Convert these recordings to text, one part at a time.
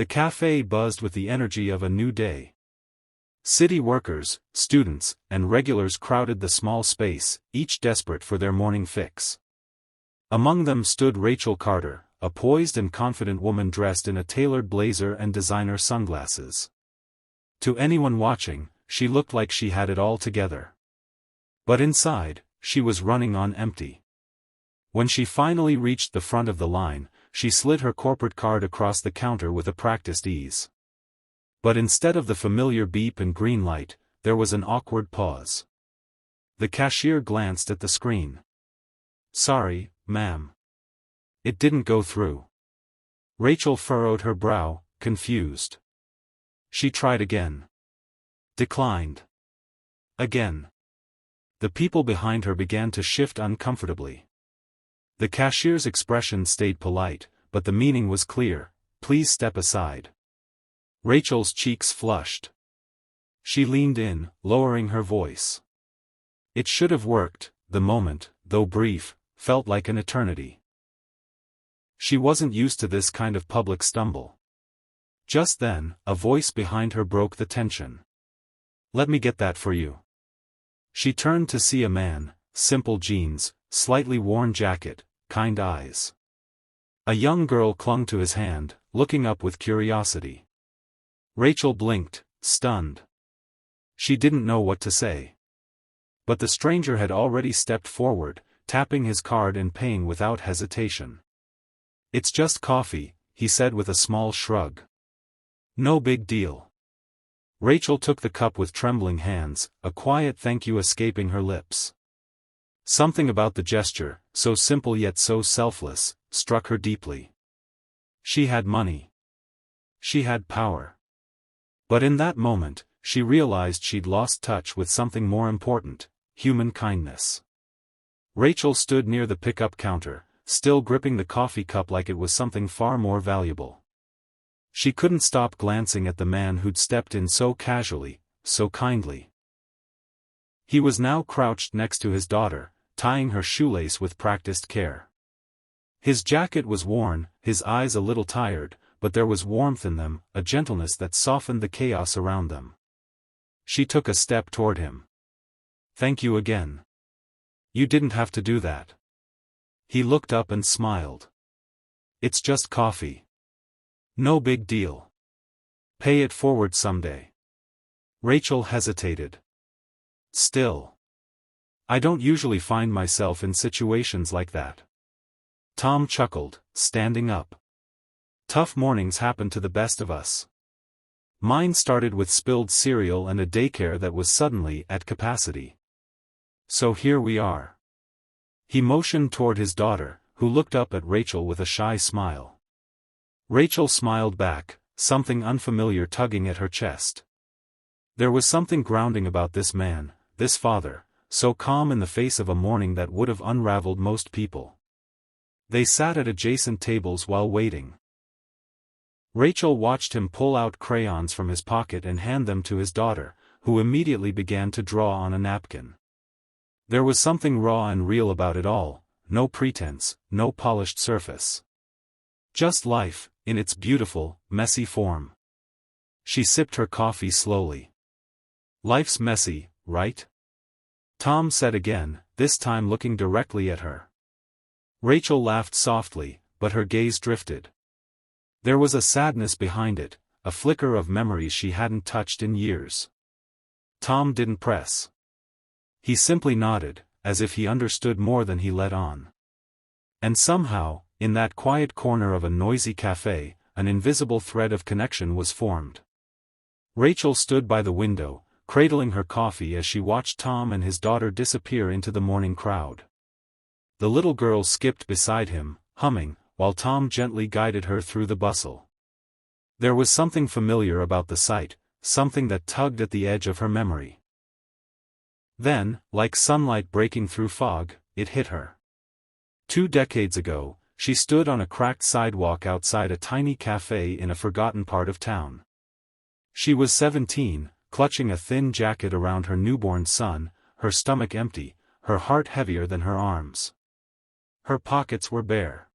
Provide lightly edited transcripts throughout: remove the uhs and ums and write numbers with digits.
The cafe buzzed with the energy of a new day. City workers, students, and regulars crowded the small space, each desperate for their morning fix. Among them stood Rachel Carter, a poised and confident woman dressed in a tailored blazer and designer sunglasses. To anyone watching, she looked like she had it all together. But inside, she was running on empty. When she finally reached the front of the line, she slid her corporate card across the counter with a practiced ease. But instead of the familiar beep and green light, there was an awkward pause. The cashier glanced at the screen. "Sorry, ma'am. It didn't go through." Rachel furrowed her brow, confused. She tried again. Declined. Again. The people behind her began to shift uncomfortably. The cashier's expression stayed polite, but the meaning was clear: "Please step aside." Rachel's cheeks flushed. She leaned in, lowering her voice. It should have worked. The moment, though brief, felt like an eternity. She wasn't used to this kind of public stumble. Just then, a voice behind her broke the tension. "Let me get that for you." She turned to see a man, simple jeans, slightly worn jacket, kind eyes. A young girl clung to his hand, looking up with curiosity. Rachel blinked, stunned. She didn't know what to say. But the stranger had already stepped forward, tapping his card and paying without hesitation. "It's just coffee," he said with a small shrug. "No big deal." Rachel took the cup with trembling hands, a quiet thank you escaping her lips. Something about the gesture, so simple yet so selfless, struck her deeply. She had money. She had power. But in that moment, she realized she'd lost touch with something more important: human kindness. Rachel stood near the pickup counter, still gripping the coffee cup like it was something far more valuable. She couldn't stop glancing at the man who'd stepped in so casually, so kindly. He was now crouched next to his daughter, tying her shoelace with practiced care. His jacket was worn, his eyes a little tired, but there was warmth in them, a gentleness that softened the chaos around them. She took a step toward him. "Thank you again. You didn't have to do that." He looked up and smiled. "It's just coffee. No big deal. Pay it forward someday." Rachel hesitated. "Still. I don't usually find myself in situations like that." Tom chuckled, standing up. "Tough mornings happen to the best of us. Mine started with spilled cereal and a daycare that was suddenly at capacity. So here we are." He motioned toward his daughter, who looked up at Rachel with a shy smile. Rachel smiled back, something unfamiliar tugging at her chest. There was something grounding about this man, this father, so calm in the face of a morning that would have unraveled most people. They sat at adjacent tables while waiting. Rachel watched him pull out crayons from his pocket and hand them to his daughter, who immediately began to draw on a napkin. There was something raw and real about it all, no pretense, no polished surface. Just life, in its beautiful, messy form. She sipped her coffee slowly. "Life's messy, right?" Tom said again, this time looking directly at her. Rachel laughed softly, but her gaze drifted. There was a sadness behind it, a flicker of memories she hadn't touched in years. Tom didn't press. He simply nodded, as if he understood more than he let on. And somehow, in that quiet corner of a noisy cafe, an invisible thread of connection was formed. Rachel stood by the window, cradling her coffee as she watched Tom and his daughter disappear into the morning crowd. The little girl skipped beside him, humming, while Tom gently guided her through the bustle. There was something familiar about the sight, something that tugged at the edge of her memory. Then, like sunlight breaking through fog, it hit her. 2 decades ago, she stood on a cracked sidewalk outside a tiny cafe in a forgotten part of town. She was 17, clutching a thin jacket around her newborn son, her stomach empty, her heart heavier than her arms. Her pockets were bare.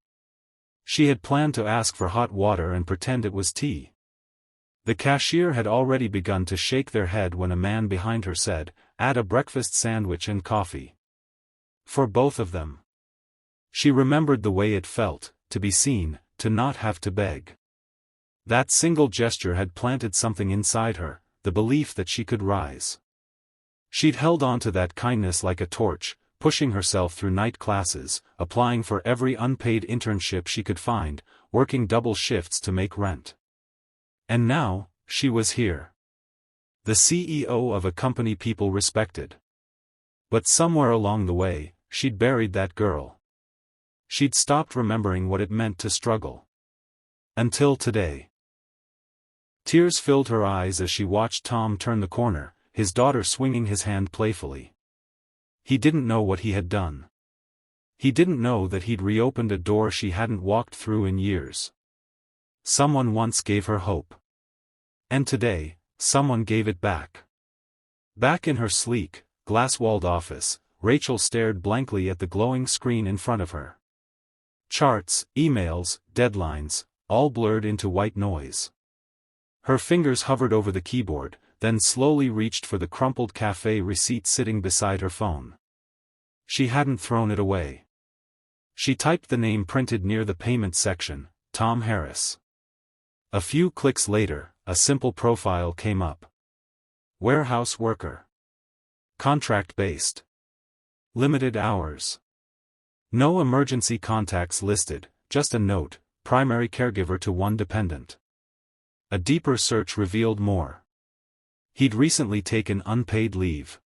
She had planned to ask for hot water and pretend it was tea, The cashier had already begun to shake their head when a man behind her said, "Add a breakfast sandwich and coffee." For both of them. She remembered the way it felt, to be seen, to not have to beg. That single gesture had planted something inside her, the belief that she could rise. She'd held on to that kindness like a torch, pushing herself through night classes, applying for every unpaid internship she could find, working double shifts to make rent. And now, she was here. The CEO of a company people respected. But somewhere along the way, she'd buried that girl. She'd stopped remembering what it meant to struggle. Until today. Tears filled her eyes as she watched Tom turn the corner, his daughter swinging his hand playfully. He didn't know what he had done. He didn't know that he'd reopened a door she hadn't walked through in years. Someone once gave her hope. And today, someone gave it back. Back in her sleek, glass-walled office, Rachel stared blankly at the glowing screen in front of her. Charts, emails, deadlines, all blurred into white noise. Her fingers hovered over the keyboard, then slowly reached for the crumpled Café receipt sitting beside her phone. She hadn't thrown it away. She typed the name printed near the payment section, Tom Harris. A few clicks later, a simple profile came up. Warehouse worker. Contract-based. Limited hours. No emergency contacts listed, just a note, primary caregiver to one dependent. A deeper search revealed more. He'd recently taken unpaid leave.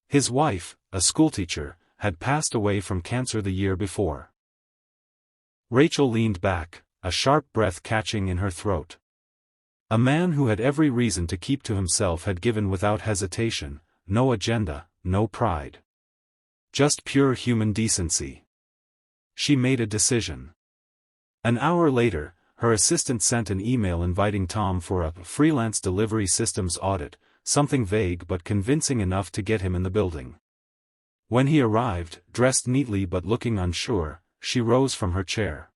His wife, a schoolteacher, had passed away from cancer the year before. Rachel leaned back, a sharp breath catching in her throat. A man who had every reason to keep to himself had given without hesitation, no agenda, no pride. Just pure human decency. She made a decision. An hour later, her assistant sent an email inviting Tom for a freelance delivery systems audit, something vague but convincing enough to get him in the building. When he arrived, dressed neatly but looking unsure, she rose from her chair.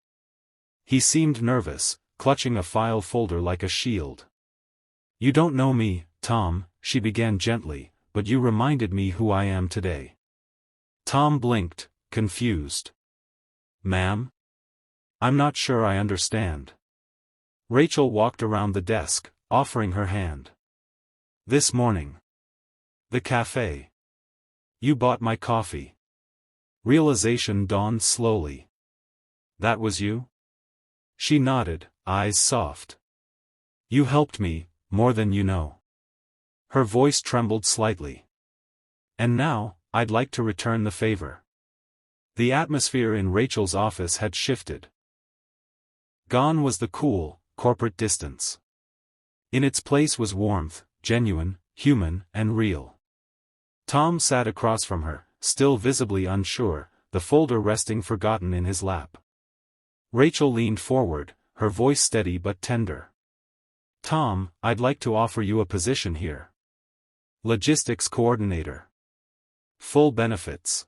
He seemed nervous, clutching a file folder like a shield. "You don't know me, Tom," she began gently, "but you reminded me who I am today." Tom blinked, confused. "Ma'am? I'm not sure I understand." Rachel walked around the desk, offering her hand. "This morning. The café. You bought my coffee." Realization dawned slowly. "That was you?" She nodded, eyes soft. "You helped me, more than you know." Her voice trembled slightly. "And now, I'd like to return the favor." The atmosphere in Rachel's office had shifted. Gone was the cool, corporate distance. In its place was warmth, genuine, human, and real. Tom sat across from her, still visibly unsure, the folder resting forgotten in his lap. Rachel leaned forward, her voice steady but tender. "Tom, I'd like to offer you a position here. Logistics coordinator. Full benefits.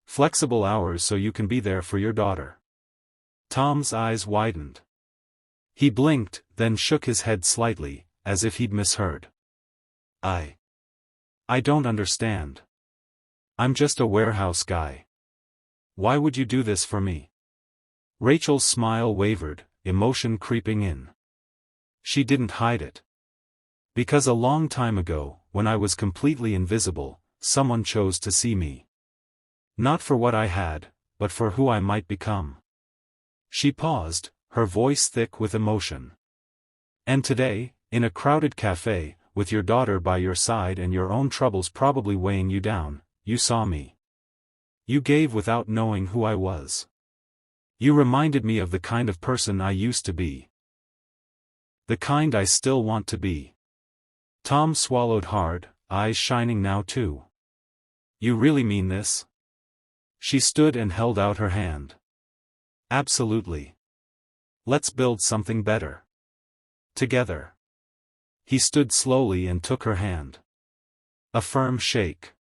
Flexible hours so you can be there for your daughter." Tom's eyes widened. He blinked, then shook his head slightly, as if he'd misheard. I don't understand. I'm just a warehouse guy. Why would you do this for me?" Rachel's smile wavered, emotion creeping in. She didn't hide it. "Because a long time ago, when I was completely invisible, someone chose to see me. Not for what I had, but for who I might become." She paused, her voice thick with emotion. "And today, in a crowded cafe, with your daughter by your side and your own troubles probably weighing you down, you saw me. You gave without knowing who I was. You reminded me of the kind of person I used to be. The kind I still want to be." Tom swallowed hard, eyes shining now too. "You really mean this?" She stood and held out her hand. "Absolutely. Let's build something better. Together." He stood slowly and took her hand. A firm shake.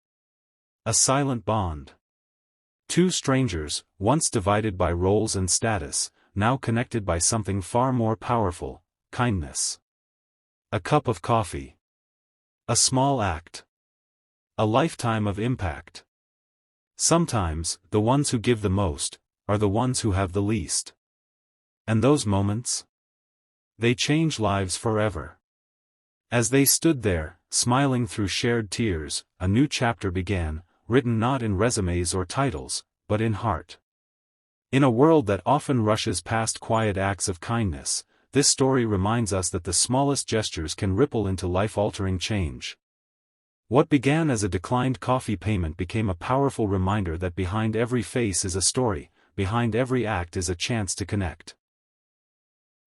A silent bond. Two strangers, once divided by roles and status, now connected by something far more powerful, kindness. A cup of coffee. A small act. A lifetime of impact. Sometimes, the ones who give the most, are the ones who have the least. And those moments? They change lives forever. As they stood there, smiling through shared tears, a new chapter began, written not in resumes or titles, but in heart. In a world that often rushes past quiet acts of kindness, this story reminds us that the smallest gestures can ripple into life-altering change. What began as a declined coffee payment became a powerful reminder that behind every face is a story, behind every act is a chance to connect.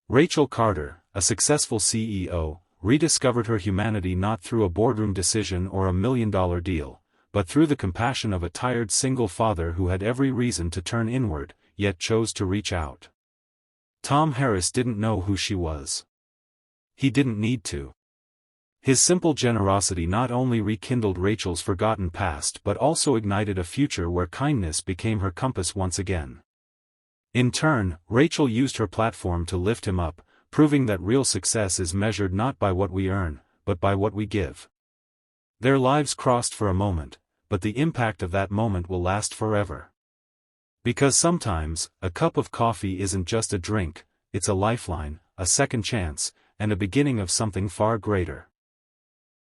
Rachel Carter, a successful CEO, rediscovered her humanity not through a boardroom decision or a $1 million deal, but through the compassion of a tired single father who had every reason to turn inward, yet chose to reach out. Tom Harris didn't know who she was. He didn't need to. His simple generosity not only rekindled Rachel's forgotten past but also ignited a future where kindness became her compass once again. In turn, Rachel used her platform to lift him up, proving that real success is measured not by what we earn, but by what we give. Their lives crossed for a moment, but the impact of that moment will last forever. Because sometimes, a cup of coffee isn't just a drink, it's a lifeline, a second chance, and a beginning of something far greater.